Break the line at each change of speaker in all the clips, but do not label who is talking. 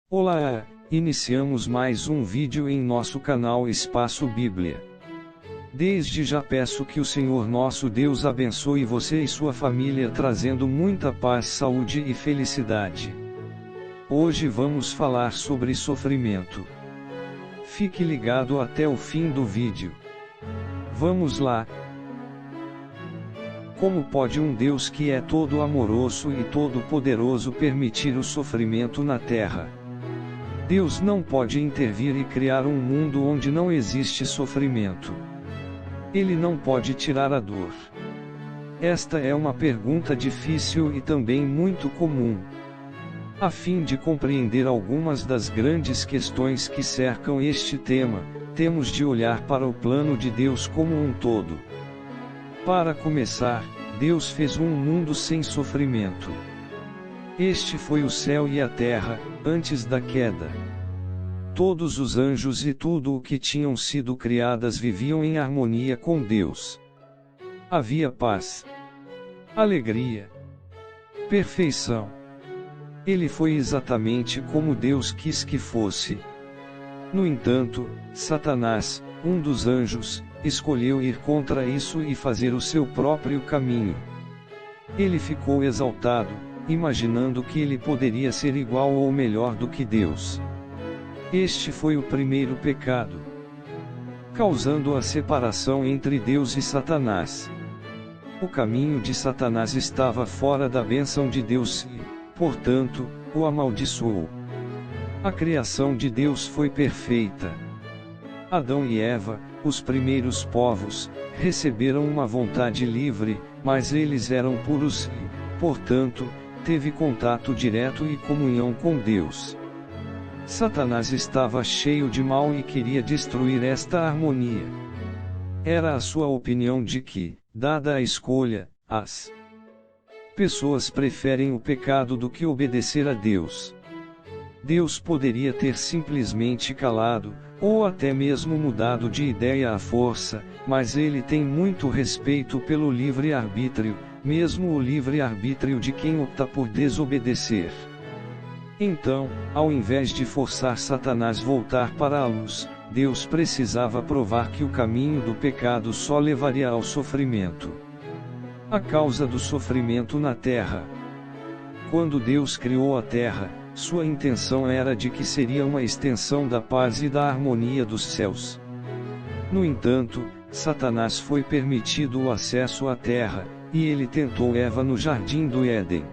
Olá, iniciamos mais um vídeo em nosso canal Espaço Bíblia. Desde já peço que o Senhor nosso Deus abençoe você e sua família trazendo muita paz, saúde e felicidade. Hoje vamos falar sobre sofrimento. Fique ligado até o fim do vídeo. Vamos lá. Como pode um Deus que é todo amoroso e todo poderoso permitir o sofrimento na terra? Deus não pode intervir e criar um mundo onde não existe sofrimento. Ele não pode tirar a dor. Esta é uma pergunta difícil e também muito comum. A fim de compreender algumas das grandes questões que cercam este tema, temos de olhar para o plano de Deus como um todo. Para começar, Deus fez um mundo sem sofrimento. Este foi o céu e a terra, antes da queda. Todos os anjos e tudo o que tinham sido criadas viviam em harmonia com Deus. Havia paz, alegria, perfeição. Ele foi exatamente como Deus quis que fosse. No entanto, Satanás, um dos anjos, escolheu ir contra isso e fazer o seu próprio caminho. Ele ficou exaltado, imaginando que ele poderia ser igual ou melhor do que Deus. Este foi o primeiro pecado, causando a separação entre Deus e Satanás. O caminho de Satanás estava fora da bênção de Deus e, portanto, o amaldiçoou. A criação de Deus foi perfeita. Adão e Eva, os primeiros povos, receberam uma vontade livre, mas eles eram puros e, portanto, teve contato direto e comunhão com Deus. Satanás estava cheio de mal e queria destruir esta harmonia. Era a sua opinião de que, dada a escolha, as pessoas preferem o pecado do que obedecer a Deus. Deus poderia ter simplesmente calado, ou até mesmo mudado de ideia à força, mas ele tem muito respeito pelo livre-arbítrio, mesmo o livre-arbítrio de quem opta por desobedecer. Então, ao invés de forçar Satanás voltar para a luz, Deus precisava provar que o caminho do pecado só levaria ao sofrimento. A causa do sofrimento na terra. Quando Deus criou a terra, sua intenção era de que seria uma extensão da paz e da harmonia dos céus. No entanto, Satanás foi permitido o acesso à terra, e ele tentou Eva no jardim do Éden.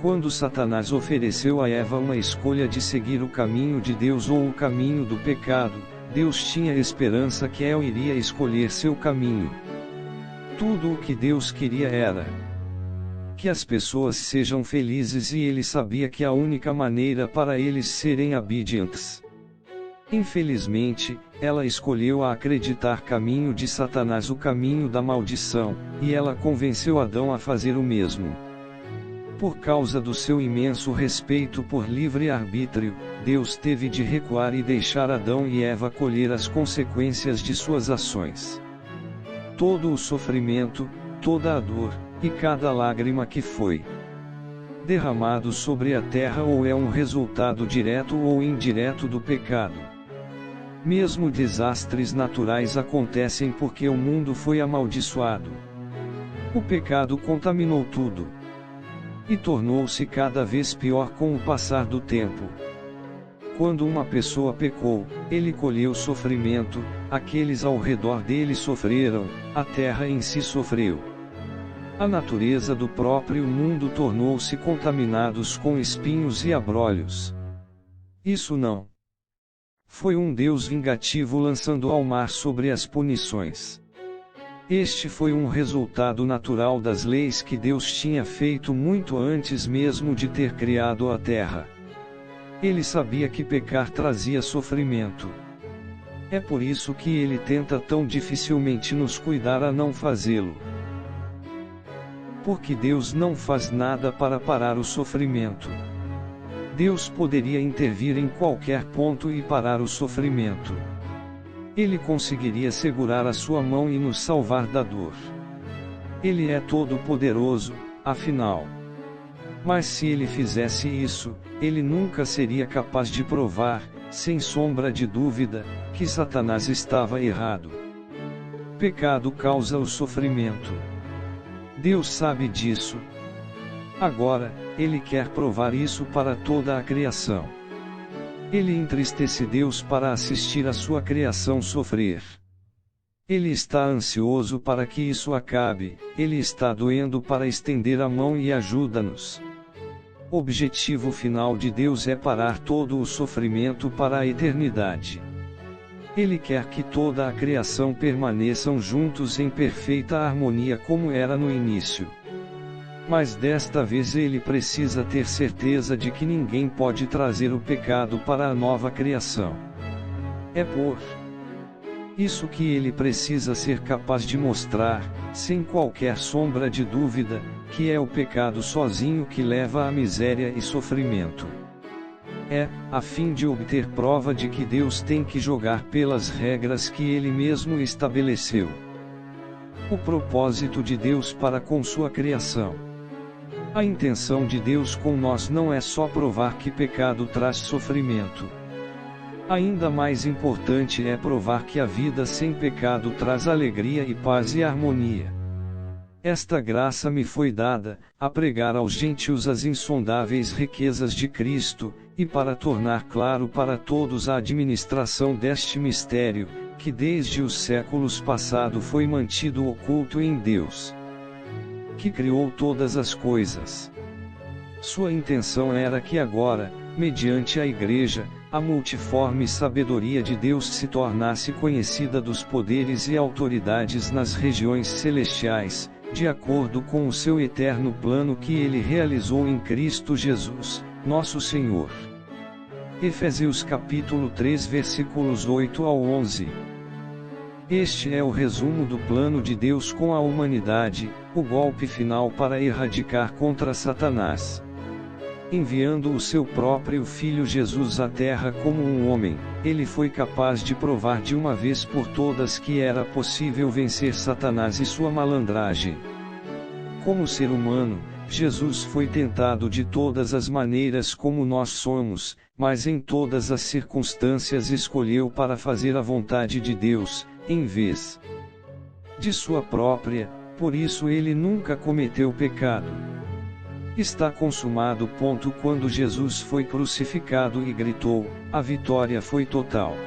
Quando Satanás ofereceu a Eva uma escolha de seguir o caminho de Deus ou o caminho do pecado, Deus tinha esperança que ela iria escolher seu caminho. Tudo o que Deus queria era que as pessoas sejam felizes e ele sabia que a única maneira para eles serem obedientes. Infelizmente, ela escolheu a acreditar caminho de Satanás, o caminho da maldição, e ela convenceu Adão a fazer o mesmo. Por causa do seu imenso respeito por livre-arbítrio, Deus teve de recuar e deixar Adão e Eva colher as consequências de suas ações. Todo o sofrimento, toda a dor, e cada lágrima que foi derramado sobre a terra ou é um resultado direto ou indireto do pecado. Mesmo desastres naturais acontecem porque o mundo foi amaldiçoado. O pecado contaminou tudo. E tornou-se cada vez pior com o passar do tempo. Quando uma pessoa pecou, ele colheu sofrimento, aqueles ao redor dele sofreram, a terra em si sofreu. A natureza do próprio mundo tornou-se contaminados com espinhos e abrolhos. Isso não foi um Deus vingativo lançando ao mar sobre as punições. Este foi um resultado natural das leis que Deus tinha feito muito antes mesmo de ter criado a terra. Ele sabia que pecar trazia sofrimento. É por isso que ele tenta tão dificilmente nos cuidar a não fazê-lo. Porque Deus não faz nada para parar o sofrimento. Deus poderia intervir em qualquer ponto e parar o sofrimento. Ele conseguiria segurar a sua mão e nos salvar da dor. Ele é todo-poderoso, afinal. Mas se ele fizesse isso, ele nunca seria capaz de provar, sem sombra de dúvida, que Satanás estava errado. Pecado causa o sofrimento. Deus sabe disso. Agora, ele quer provar isso para toda a criação. Ele entristece Deus para assistir a sua criação sofrer. Ele está ansioso para que isso acabe, ele está doendo para estender a mão e ajuda-nos. O objetivo final de Deus é parar todo o sofrimento para a eternidade. Ele quer que toda a criação permaneçam juntos em perfeita harmonia como era no início. Mas desta vez ele precisa ter certeza de que ninguém pode trazer o pecado para a nova criação. É por isso que ele precisa ser capaz de mostrar, sem qualquer sombra de dúvida, que é o pecado sozinho que leva à miséria e sofrimento. É, a fim de obter prova de que Deus tem que jogar pelas regras que ele mesmo estabeleceu. O propósito de Deus para com sua criação. A intenção de Deus com nós não é só provar que pecado traz sofrimento. Ainda mais importante é provar que a vida sem pecado traz alegria e paz e harmonia. Esta graça me foi dada, a pregar aos gentios as insondáveis riquezas de Cristo, e para tornar claro para todos a administração deste mistério, que desde os séculos passados foi mantido oculto em Deus, que criou todas as coisas. Sua intenção era que agora, mediante a Igreja, a multiforme sabedoria de Deus se tornasse conhecida dos poderes e autoridades nas regiões celestiais, de acordo com o seu eterno plano que ele realizou em Cristo Jesus, nosso Senhor. Efésios capítulo 3 versículos 8 ao 11. Este é o resumo do plano de Deus com a humanidade, o golpe final para erradicar contra Satanás. Enviando o seu próprio Filho Jesus à Terra como um homem, ele foi capaz de provar de uma vez por todas que era possível vencer Satanás e sua malandragem. Como ser humano, Jesus foi tentado de todas as maneiras como nós somos, mas em todas as circunstâncias escolheu para fazer a vontade de Deus, em vez de sua própria, por isso ele nunca cometeu pecado. Está consumado. Quando Jesus foi crucificado e gritou, a vitória foi total.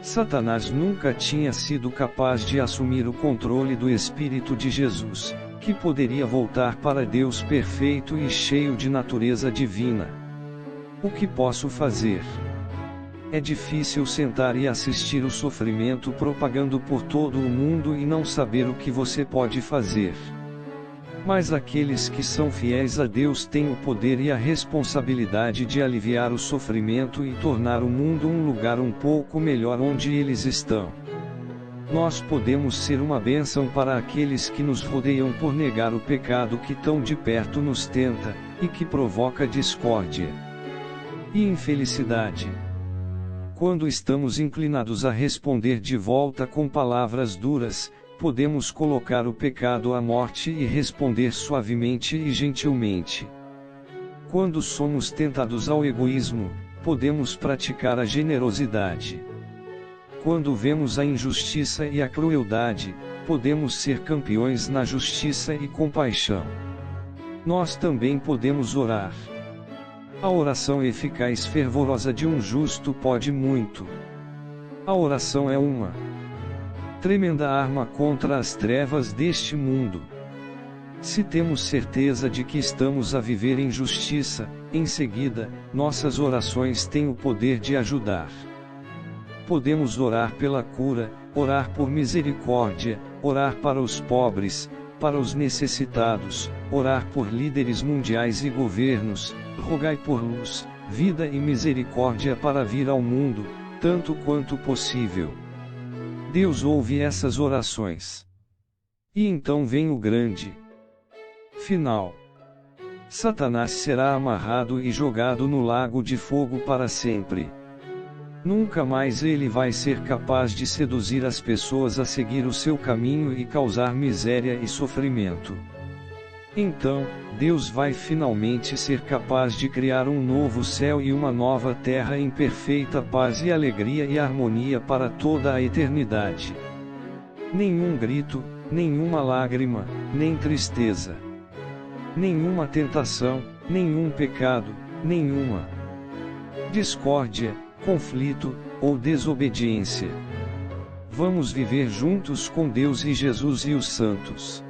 Satanás nunca tinha sido capaz de assumir o controle do Espírito de Jesus, que poderia voltar para Deus perfeito e cheio de natureza divina. O que posso fazer? É difícil sentar e assistir o sofrimento propagando por todo o mundo e não saber o que você pode fazer. Mas aqueles que são fiéis a Deus têm o poder e a responsabilidade de aliviar o sofrimento e tornar o mundo um lugar um pouco melhor onde eles estão. Nós podemos ser uma bênção para aqueles que nos rodeiam por negar o pecado que tão de perto nos tenta, e que provoca discórdia e infelicidade. Quando estamos inclinados a responder de volta com palavras duras, podemos colocar o pecado à morte e responder suavemente e gentilmente. Quando somos tentados ao egoísmo, podemos praticar a generosidade. Quando vemos a injustiça e a crueldade, podemos ser campeões na justiça e compaixão. Nós também podemos orar. A oração eficaz fervorosa de um justo pode muito. A oração é uma tremenda arma contra as trevas deste mundo. Se temos certeza de que estamos a viver em justiça, em seguida, nossas orações têm o poder de ajudar. Podemos orar pela cura, orar por misericórdia, orar para os pobres, para os necessitados, orar por líderes mundiais e governos, rogai por luz, vida e misericórdia para vir ao mundo, tanto quanto possível. Deus ouve essas orações. E então vem o grande final. Satanás será amarrado e jogado no lago de fogo para sempre. Nunca mais ele vai ser capaz de seduzir as pessoas a seguir o seu caminho e causar miséria e sofrimento. Então, Deus vai finalmente ser capaz de criar um novo céu e uma nova terra em perfeita paz e alegria e harmonia para toda a eternidade. Nenhum grito, nenhuma lágrima, nem tristeza. Nenhuma tentação, nenhum pecado, nenhuma discórdia, conflito, ou desobediência. Vamos viver juntos com Deus e Jesus e os santos.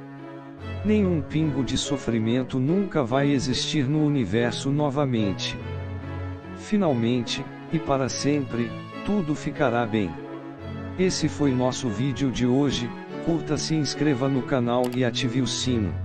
Nenhum pingo de sofrimento nunca vai existir no universo novamente. Finalmente, e para sempre, tudo ficará bem. Esse foi nosso vídeo de hoje. Curta, se inscreva no canal e ative o sino.